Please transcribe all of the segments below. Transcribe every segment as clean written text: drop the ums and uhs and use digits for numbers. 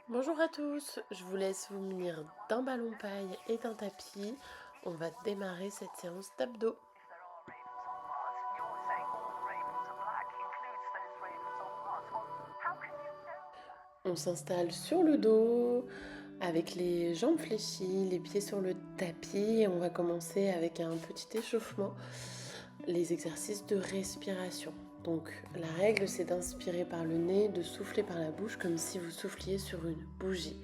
Bonjour à tous, je vous laisse vous munir d'un ballon paille et d'un tapis. On va démarrer cette séance d'abdos. On s'installe sur le dos avec les jambes fléchies, les pieds sur le tapis et on va commencer avec un petit échauffement, les exercices de respiration. Donc la règle c'est d'inspirer par le nez, de souffler par la bouche comme si vous souffliez sur une bougie.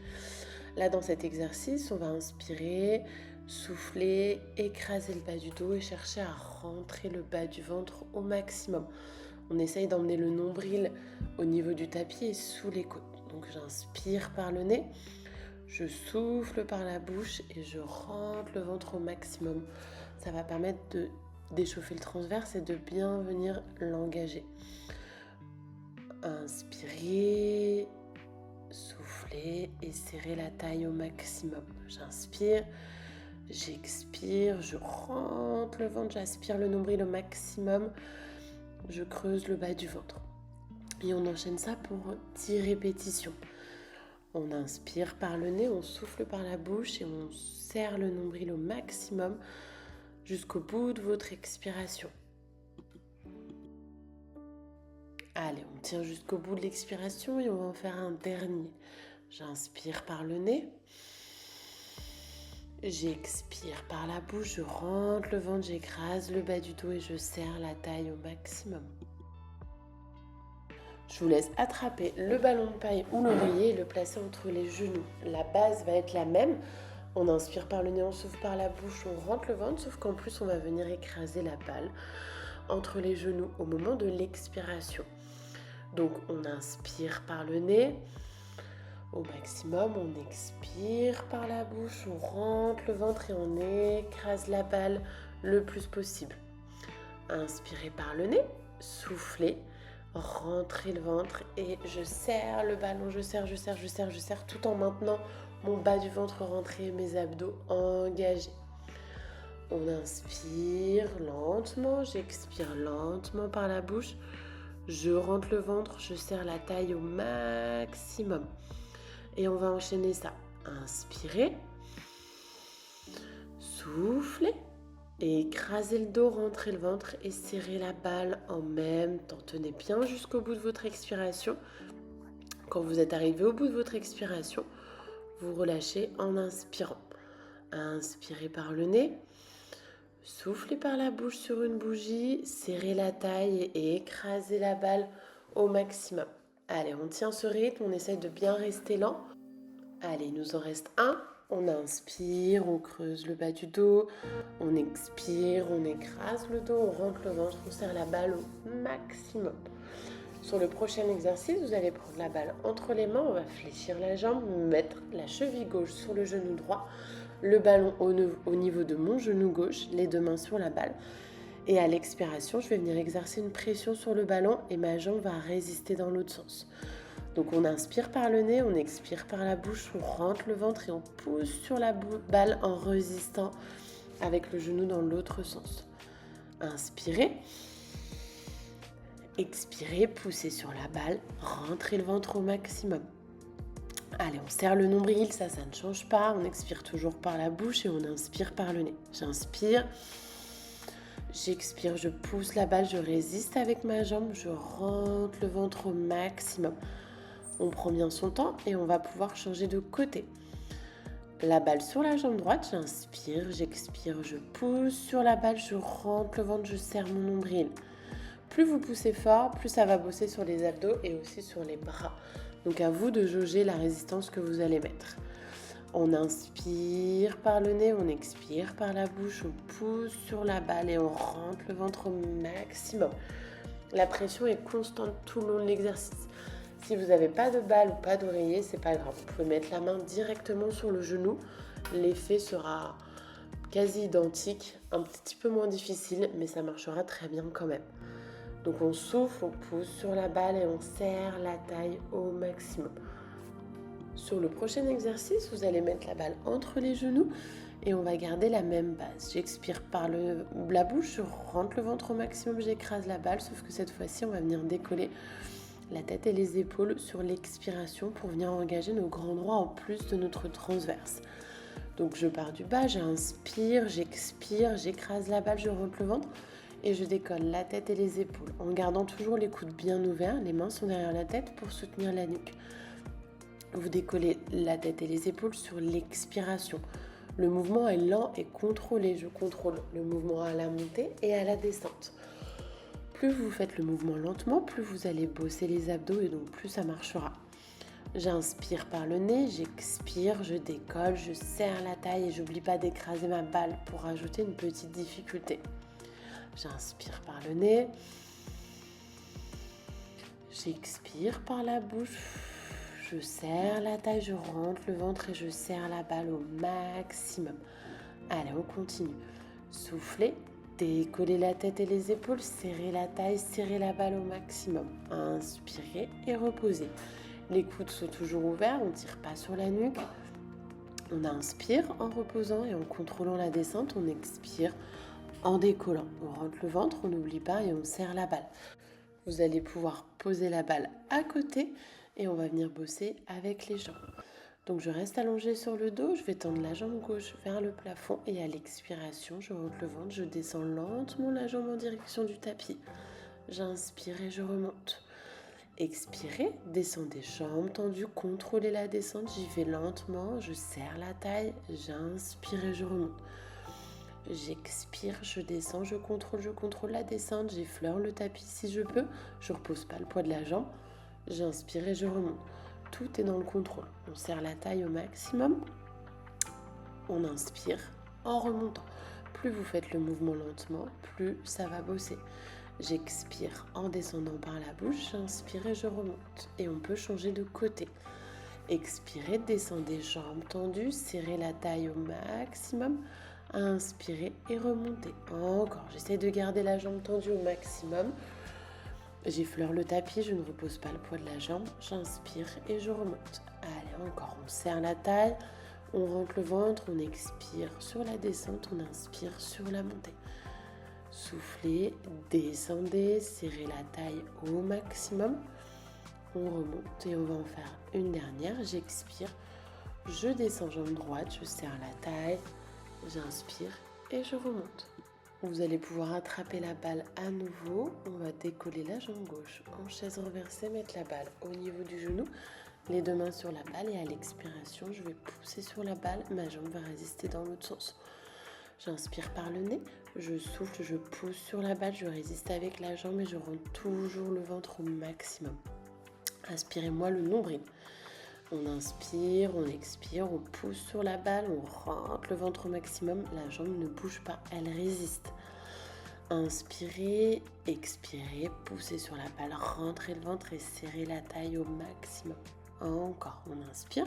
Là dans cet exercice on va inspirer, souffler, écraser le bas du dos et chercher à rentrer le bas du ventre au maximum. On essaye d'emmener le nombril au niveau du tapis et sous les côtes. Donc j'inspire par le nez, je souffle par la bouche et je rentre le ventre au maximum. Ça va permettre d'échauffer le transverse et de bien venir l'engager. Inspirez, soufflez et serrez la taille au maximum. J'inspire, j'expire, je rentre le ventre, j'aspire le nombril au maximum, je creuse le bas du ventre. Et on enchaîne ça pour 10 répétitions. On inspire par le nez, on souffle par la bouche et on serre le nombril au maximum jusqu'au bout de votre expiration. Allez, on tient jusqu'au bout de l'expiration et on va en faire un dernier. J'inspire par le nez. J'expire par la bouche, je rentre le ventre, j'écrase le bas du dos et je serre la taille au maximum. Je vous laisse attraper le ballon de paille ou l'oreiller et le placer entre les genoux. La base va être la même. On inspire par le nez, on souffle par la bouche, on rentre le ventre, sauf qu'en plus on va venir écraser la balle entre les genoux au moment de l'expiration. Donc on inspire par le nez au maximum, on expire par la bouche, on rentre le ventre et on écrase la balle le plus possible. Inspirez par le nez, soufflez. Rentrez le ventre et je serre le ballon, je serre tout en maintenant mon bas du ventre rentré, mes abdos engagés. On inspire lentement, j'expire lentement par la bouche, je rentre le ventre, je serre la taille au maximum. Et on va enchaîner ça. Inspirez, soufflez. Et écrasez le dos, rentrez le ventre et serrez la balle en même temps. Tenez bien jusqu'au bout de votre expiration. Quand vous êtes arrivé au bout de votre expiration, vous relâchez en inspirant. Inspirez par le nez, soufflez par la bouche sur une bougie, serrez la taille et écrasez la balle au maximum. Allez, on tient ce rythme, on essaye de bien rester lent. Allez, il nous en reste un. On inspire, on creuse le bas du dos, on expire, on écrase le dos, on rentre le ventre, on serre la balle au maximum. Sur le prochain exercice, vous allez prendre la balle entre les mains, on va fléchir la jambe, mettre la cheville gauche sur le genou droit, le ballon au niveau de mon genou gauche, les deux mains sur la balle. Et à l'expiration, je vais venir exercer une pression sur le ballon et ma jambe va résister dans l'autre sens. Donc on inspire par le nez, on expire par la bouche, on rentre le ventre et on pousse sur la balle en résistant avec le genou dans l'autre sens. Inspirez, expirez, poussez sur la balle, rentrez le ventre au maximum. Allez, on serre le nombril, ça ne change pas, on expire toujours par la bouche et on inspire par le nez. J'inspire, j'expire, je pousse la balle, je résiste avec ma jambe, je rentre le ventre au maximum. On prend bien son temps et on va pouvoir changer de côté. La balle sur la jambe droite, j'inspire, j'expire, je pousse sur la balle, je rentre le ventre, je serre mon nombril. Plus vous poussez fort, plus ça va bosser sur les abdos et aussi sur les bras. Donc à vous de jauger la résistance que vous allez mettre. On inspire par le nez, on expire par la bouche, on pousse sur la balle et on rentre le ventre au maximum. La pression est constante tout le long de l'exercice. Si vous n'avez pas de balle ou pas d'oreiller, c'est pas grave. Vous pouvez mettre la main directement sur le genou. L'effet sera quasi identique, un petit peu moins difficile, mais ça marchera très bien quand même. Donc on souffle, on pousse sur la balle et on serre la taille au maximum. Sur le prochain exercice, vous allez mettre la balle entre les genoux et on va garder la même base. J'expire par la bouche, je rentre le ventre au maximum, j'écrase la balle, sauf que cette fois-ci, on va venir décoller la tête et les épaules sur l'expiration pour venir engager nos grands droits en plus de notre transverse. Donc je pars du bas, j'inspire, j'expire, j'écrase la balle, je rentre le ventre et je décolle la tête et les épaules en gardant toujours les coudes bien ouverts. Les mains sont derrière la tête pour soutenir la nuque. Vous décollez la tête et les épaules sur l'expiration. Le mouvement est lent et contrôlé. Je contrôle le mouvement à la montée et à la descente. Plus vous faites le mouvement lentement, plus vous allez bosser les abdos et donc plus ça marchera. J'inspire par le nez, j'expire, je décolle, je serre la taille et j'oublie pas d'écraser ma balle pour rajouter une petite difficulté. J'inspire par le nez, j'expire par la bouche. Je serre la taille, je rentre le ventre et je serre la balle au maximum. Allez, on continue. Soufflez, décollez la tête et les épaules, serrez la taille, serrez la balle au maximum. Inspirez et reposez. Les coudes sont toujours ouverts, on ne tire pas sur la nuque. On inspire en reposant et en contrôlant la descente, on expire en décollant. On rentre le ventre, on n'oublie pas et on serre la balle. Vous allez pouvoir poser la balle à côté et on va venir bosser avec les jambes. Donc je reste allongée sur le dos, je vais tendre la jambe gauche vers le plafond et à l'expiration, je rentre le ventre, je descends lentement la jambe en direction du tapis. J'inspire et je remonte. Expirez, descendez jambes tendues, contrôlez la descente, j'y vais lentement, je serre la taille, j'inspire et je remonte. J'expire, je descends, je contrôle la descente, j'effleure le tapis si je peux, je repose pas le poids de la jambe. J'inspire et je remonte. Tout est dans le contrôle. On serre la taille au maximum. On inspire en remontant. Plus vous faites le mouvement lentement, plus ça va bosser. J'expire en descendant par la bouche. J'inspire et je remonte. Et on peut changer de côté. Expirez, descendez jambes tendues. Serrez la taille au maximum. Inspirez et remontez. Encore. J'essaie de garder la jambe tendue au maximum. J'effleure le tapis, je ne repose pas le poids de la jambe, j'inspire et je remonte. Allez, encore, on serre la taille, on rentre le ventre, on expire sur la descente, on inspire sur la montée. Soufflez, descendez, serrez la taille au maximum. On remonte et on va en faire une dernière. J'expire, je descends jambe droite, je serre la taille, j'inspire et je remonte. Vous allez pouvoir attraper la balle à nouveau. On va décoller la jambe gauche en chaise renversée, mettre la balle au niveau du genou, les deux mains sur la balle et à l'expiration, je vais pousser sur la balle. Ma jambe va résister dans l'autre sens. J'inspire par le nez, je souffle, je pousse sur la balle, je résiste avec la jambe et je rentre toujours le ventre au maximum. Inspirez-moi le nombril. On inspire, on expire, on pousse sur la balle, on rentre le ventre au maximum. La jambe ne bouge pas, elle résiste. Inspirez, expirez, poussez sur la balle, rentrez le ventre et serrez la taille au maximum. Encore, on inspire,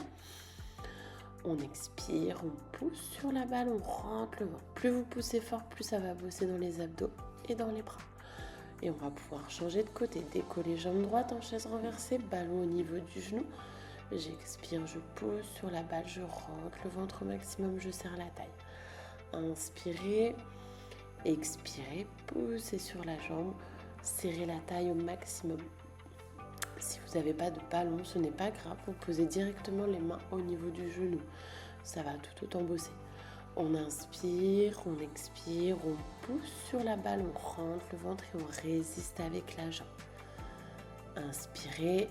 on expire, on pousse sur la balle, on rentre le ventre. Plus vous poussez fort, plus ça va bosser dans les abdos et dans les bras. Et on va pouvoir changer de côté, décoller jambe droite en chaise renversée, ballon au niveau du genou. J'expire, je pousse sur la balle, je rentre le ventre au maximum, je serre la taille. Inspirez, expirez, poussez sur la jambe, serrez la taille au maximum. Si vous n'avez pas de ballon, ce n'est pas grave, vous posez directement les mains au niveau du genou. Ça va tout autant bosser. On inspire, on expire, on pousse sur la balle, on rentre le ventre et on résiste avec la jambe. Inspirez.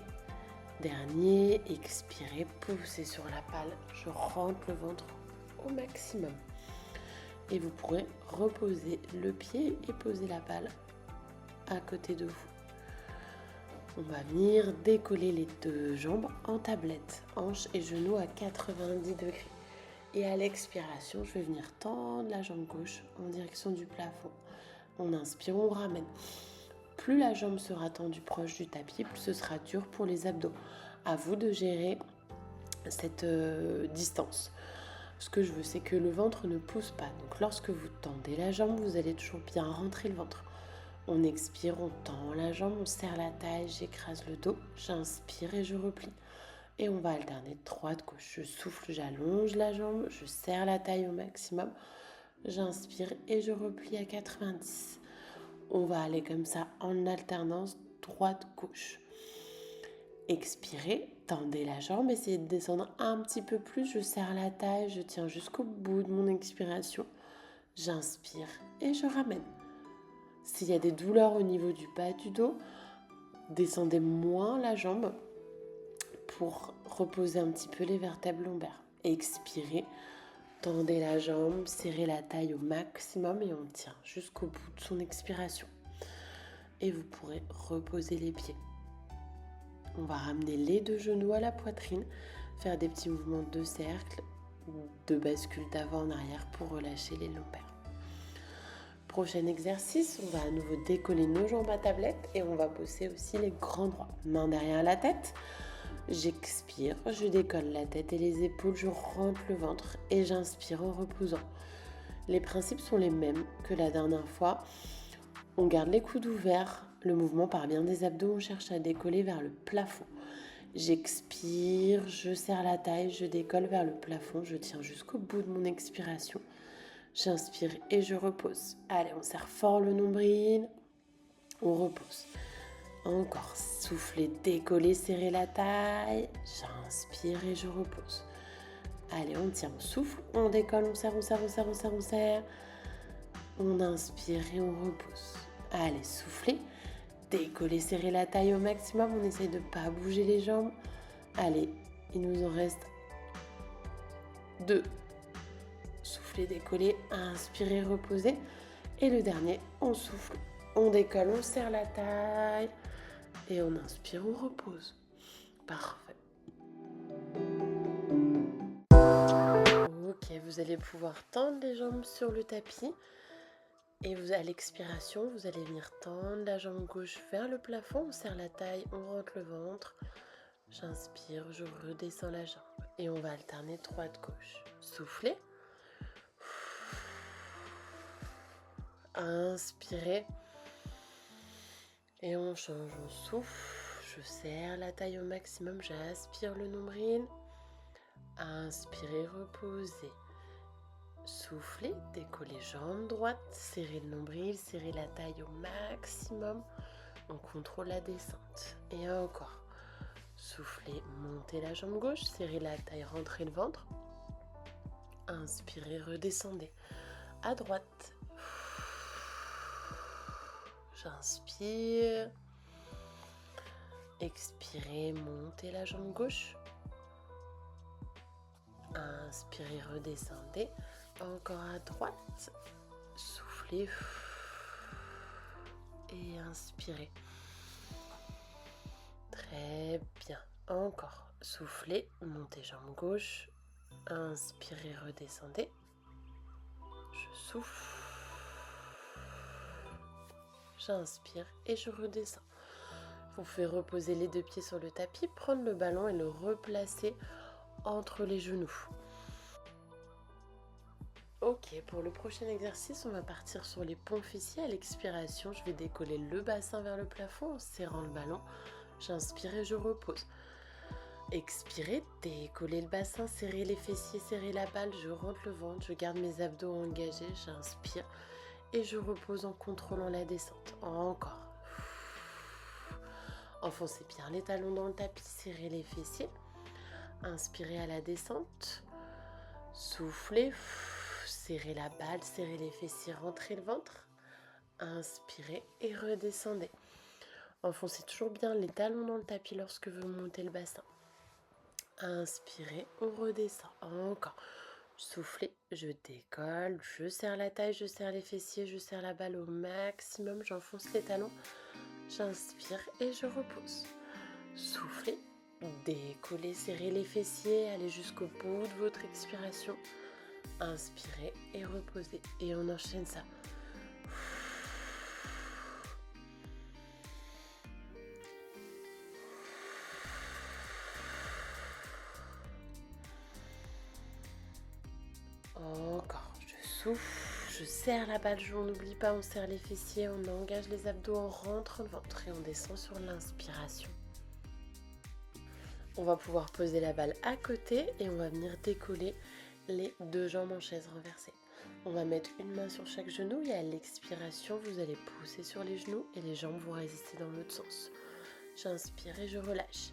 Dernier, expirez, poussez sur la balle, je rentre le ventre au maximum. Et vous pourrez reposer le pied et poser la balle à côté de vous. On va venir décoller les deux jambes en tablette, hanches et genoux à 90 degrés. Et à l'expiration, je vais venir tendre la jambe gauche en direction du plafond. On inspire, on ramène. Plus la jambe sera tendue proche du tapis, plus ce sera dur pour les abdos. À vous de gérer cette distance. Ce que je veux, c'est que le ventre ne pousse pas. Donc lorsque vous tendez la jambe, vous allez toujours bien rentrer le ventre. On expire, on tend la jambe, on serre la taille, j'écrase le dos, j'inspire et je replie. Et on va alterner droite-gauche. Je souffle, j'allonge la jambe, je serre la taille au maximum. J'inspire et je replie à 90. On va aller comme ça en alternance droite-gauche. Expirez, tendez la jambe, essayez de descendre un petit peu plus. Je serre la taille, je tiens jusqu'au bout de mon expiration. J'inspire et je ramène. S'il y a des douleurs au niveau du bas du dos, descendez moins la jambe pour reposer un petit peu les vertèbres lombaires. Expirez, tendez la jambe, serrez la taille au maximum et on tient jusqu'au bout de son expiration. Et vous pourrez reposer les pieds. On va ramener les deux genoux à la poitrine, faire des petits mouvements de cercle, de bascule d'avant en arrière pour relâcher les lombaires. Prochain exercice, on va à nouveau décoller nos jambes à tablette et on va bosser aussi les grands droits. Main derrière la tête, j'expire, je décolle la tête et les épaules, je rentre le ventre et j'inspire en reposant. Les principes sont les mêmes que la dernière fois. On garde les coudes ouverts, le mouvement part bien des abdos, on cherche à décoller vers le plafond. J'expire, je serre la taille, je décolle vers le plafond, je tiens jusqu'au bout de mon expiration. J'inspire et je repose. Allez, on serre fort le nombril, on repose. Encore, soufflez, décollez, serrez la taille. J'inspire et je repose. Allez, on tient, on souffle, on décolle, on serre, on serre, on serre, on serre, on serre. On inspire et on repose. Allez, soufflez, décollez, serrez la taille au maximum. On essaye de ne pas bouger les jambes. Allez, il nous en reste 2. Soufflez, décollez, inspirez, reposez. Et le dernier, on souffle, on décolle, on serre la taille. Et on inspire, on repose. Parfait. Ok, vous allez pouvoir tendre les jambes sur le tapis. Et vous, à l'expiration, vous allez venir tendre la jambe gauche vers le plafond. On serre la taille, on rentre le ventre. J'inspire, je redescends la jambe. Et on va alterner droite-gauche. Soufflez. Inspirez. Et on change, on souffle. Je serre la taille au maximum. J'aspire le nombril. Inspirez, reposez. Soufflez, décollez jambes droite, serrez le nombril, serrez la taille au maximum. On contrôle la descente. Et encore. Soufflez, montez la jambe gauche, serrez la taille, rentrez le ventre. Inspirez, redescendez. À droite. J'inspire. Expirez, montez la jambe gauche. Inspirez, redescendez. Encore à droite. Soufflez. Et inspirez. Très bien. Encore. Soufflez, montez jambe gauche. Inspirez, redescendez. Je souffle. J'inspire et je redescends. Vous pouvez reposer les deux pieds sur le tapis, prendre le ballon et le replacer entre les genoux. Ok, pour le prochain exercice, on va partir sur les ponts fessiers. À l'expiration, je vais décoller le bassin vers le plafond en serrant le ballon. J'inspire et je repose. Expirez, décollez le bassin, serrez les fessiers, serrez la balle, je rentre le ventre, je garde mes abdos engagés, j'inspire et je repose en contrôlant la descente. Encore. Enfoncez bien les talons dans le tapis, serrez les fessiers. Inspirez à la descente. Soufflez. Serrez la balle, serrez les fessiers, rentrez le ventre. Inspirez et redescendez. Enfoncez toujours bien les talons dans le tapis lorsque vous montez le bassin. Inspirez, on redescend. Encore. Soufflez, je décolle, je serre la taille, je serre les fessiers, je serre la balle au maximum, j'enfonce les talons. J'inspire et je repose. Soufflez, décollez, serrez les fessiers, allez jusqu'au bout de votre expiration. Inspirez et reposez. Et on enchaîne ça. Encore, je souffle, je serre la balle, on n'oublie pas, on serre les fessiers, on engage les abdos, on rentre le ventre et on descend sur l'inspiration. On va pouvoir poser la balle à côté et on va venir décoller les deux jambes en chaise renversée. On va mettre une main sur chaque genou et à l'expiration, vous allez pousser sur les genoux et les jambes vont résister dans l'autre sens. J'inspire et je relâche.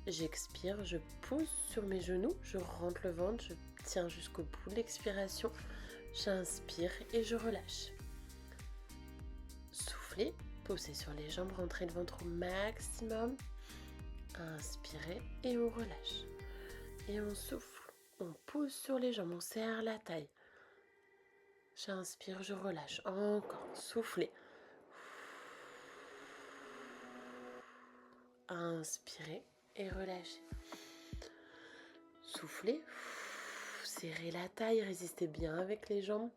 J'expire, je pousse sur mes genoux, je rentre le ventre, je tiens jusqu'au bout de l'expiration. J'inspire et je relâche. Soufflez, poussez sur les jambes, rentrez le ventre au maximum. Inspirez et on relâche. Et on souffle, on pousse sur les jambes, on serre la taille. J'inspire, je relâche. Encore, soufflez. Inspirez et relâchez. Soufflez, serrez la taille, résistez bien avec les jambes.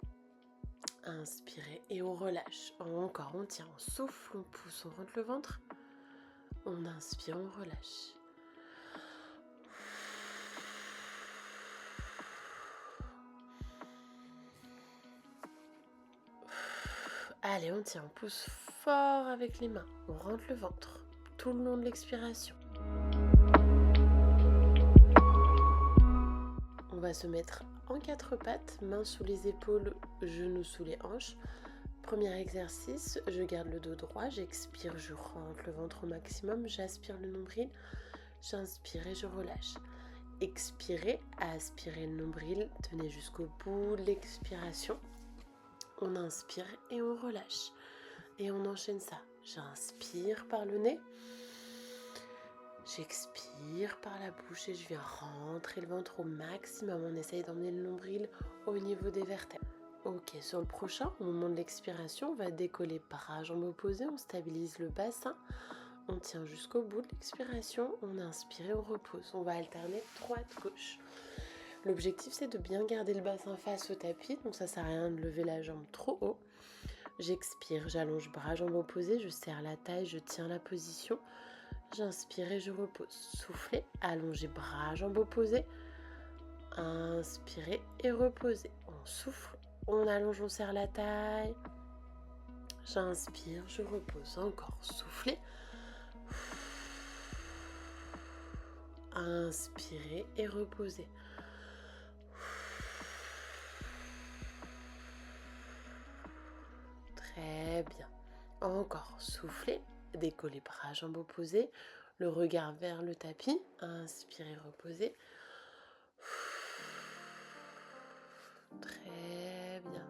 Inspirez et on relâche. Encore, on tient, on souffle, on pousse, on rentre le ventre. On inspire, on relâche. Allez, on tient, on pousse fort avec les mains. On rentre le ventre tout le long de l'expiration. On va se mettre en 4 pattes, mains sous les épaules, genoux sous les hanches. Premier exercice, je garde le dos droit, j'expire, je rentre le ventre au maximum, j'aspire le nombril, j'inspire et je relâche. Expirez, aspirez le nombril, tenez jusqu'au bout de l'expiration. On inspire et on relâche. Et on enchaîne ça. J'inspire par le nez. J'expire par la bouche et je viens rentrer le ventre au maximum. On essaye d'emmener le nombril au niveau des vertèbres. Ok, sur le prochain, au moment de l'expiration, on va décoller bras, jambes opposées. On stabilise le bassin. On tient jusqu'au bout de l'expiration. On inspire et on repose. On va alterner droite-gauche. L'objectif, c'est de bien garder le bassin face au tapis. Donc ça sert à rien de lever la jambe trop haut. J'expire, j'allonge bras, jambes opposées, je serre la taille, je tiens la position. J'inspire et je repose. Soufflez, allongez bras, jambes opposées. Inspirez et reposez. On souffle, on allonge, on serre la taille. J'inspire, je repose. Encore, soufflez. Inspirez et reposez. Très bien. Encore, soufflez, décollez bras, jambes opposées, le regard vers le tapis. Inspirez, reposez. Très bien.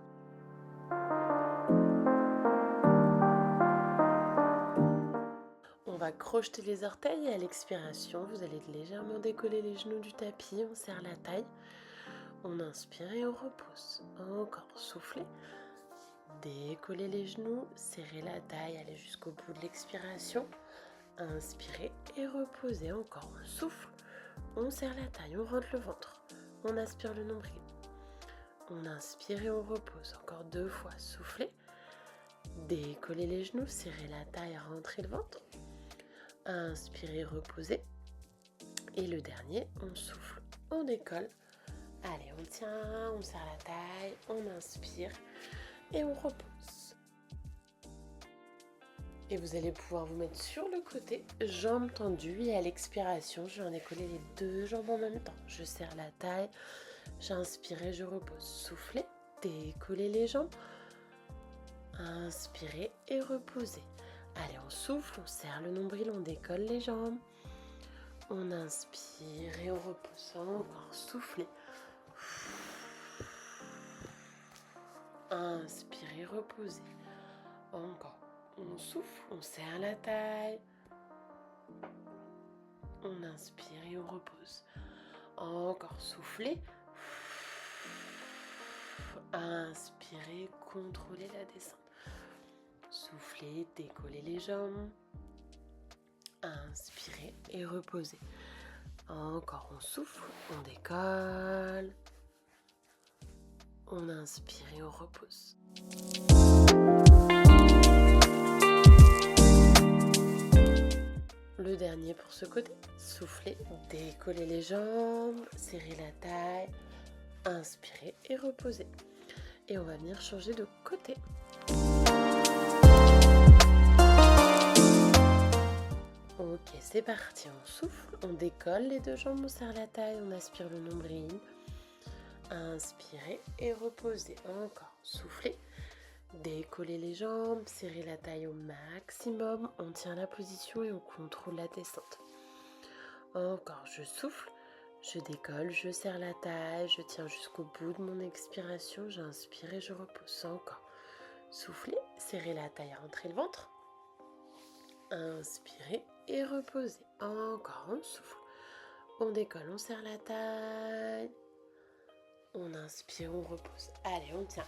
On va crocheter les orteils et à l'expiration, vous allez légèrement décoller les genoux du tapis. On serre la taille. On inspire et on repose. Encore, soufflez. Décollez les genoux, serrez la taille, allez jusqu'au bout de l'expiration. Inspirez et reposez. Encore, on souffle, on serre la taille, on rentre le ventre. On aspire le nombril. On inspire et on repose. Encore 2 fois, soufflez. Décollez les genoux, serrez la taille, rentrez le ventre. Inspirez, reposez. Et le dernier, on souffle, on décolle. Allez, on tient, on serre la taille, on inspire et on repose. Et vous allez pouvoir vous mettre sur le côté, jambes tendues, et à l'expiration, je viens décoller les 2 jambes en même temps. Je serre la taille, j'inspire et je repose. Soufflez, décollez les jambes, inspirez et reposez. Allez, on souffle, on serre le nombril, on décolle les jambes. On inspire et on repose. Encore, soufflez. Inspirez, reposez. Encore. On souffle, on serre la taille. On inspire et on repose. Encore, soufflez. Inspirez, contrôlez la descente. Soufflez, décollez les jambes. Inspirez et reposez. Encore, on souffle, on décolle. On inspire et on repose. Le dernier pour ce côté. Soufflez, décollez les jambes, serrez la taille, inspirez et reposez. Et on va venir changer de côté. Ok, c'est parti. On souffle, on décolle les 2 jambes, on serre la taille, on aspire le nombril. Inspirez et reposez. Encore, soufflez. Décollez les jambes, serrez la taille au maximum, on tient la position et on contrôle la descente. Encore, je souffle, je décolle, je serre la taille, je tiens jusqu'au bout de mon expiration, j'inspire et je repose. Encore. Soufflez, serrez la taille, rentrez le ventre. Inspirez et reposez. Encore, on souffle. On décolle, on serre la taille. On inspire, on repose. Allez, on tient.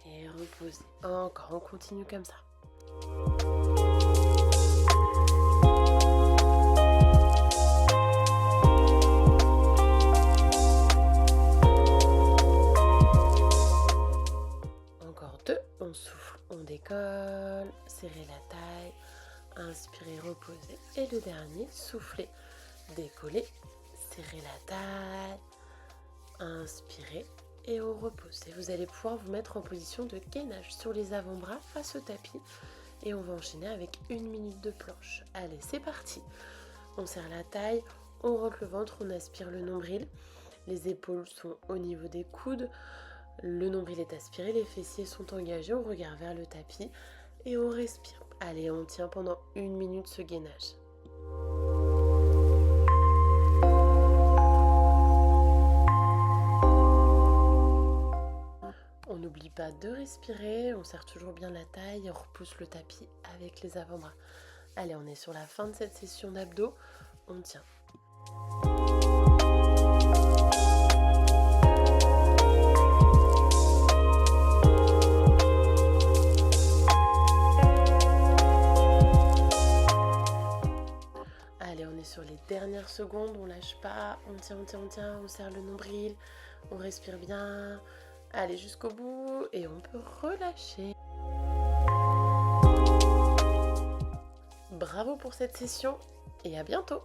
Et reposez. Encore, on continue comme ça. Encore 2. On souffle, on décolle. Serrez la taille. Inspirez, reposez. Et le dernier, soufflez. Décollez. Serrez la taille. Inspirez. Et on repose. Et vous allez pouvoir vous mettre en position de gainage sur les avant-bras face au tapis. Et on va enchaîner avec 1 minute de planche. Allez, c'est parti. On serre la taille, on rentre le ventre, on aspire le nombril. Les épaules sont au niveau des coudes. Le nombril est aspiré, les fessiers sont engagés. On regarde vers le tapis et on respire. Allez, on tient pendant 1 minute ce gainage. On n'oublie pas de respirer, on serre toujours bien la taille et on repousse le tapis avec les avant-bras. Allez, on est sur la fin de cette session d'abdos, on tient. Allez, on est sur les dernières secondes, on lâche pas, on tient, on serre le nombril, on respire bien. Allez jusqu'au bout et on peut relâcher. Bravo pour cette session et à bientôt!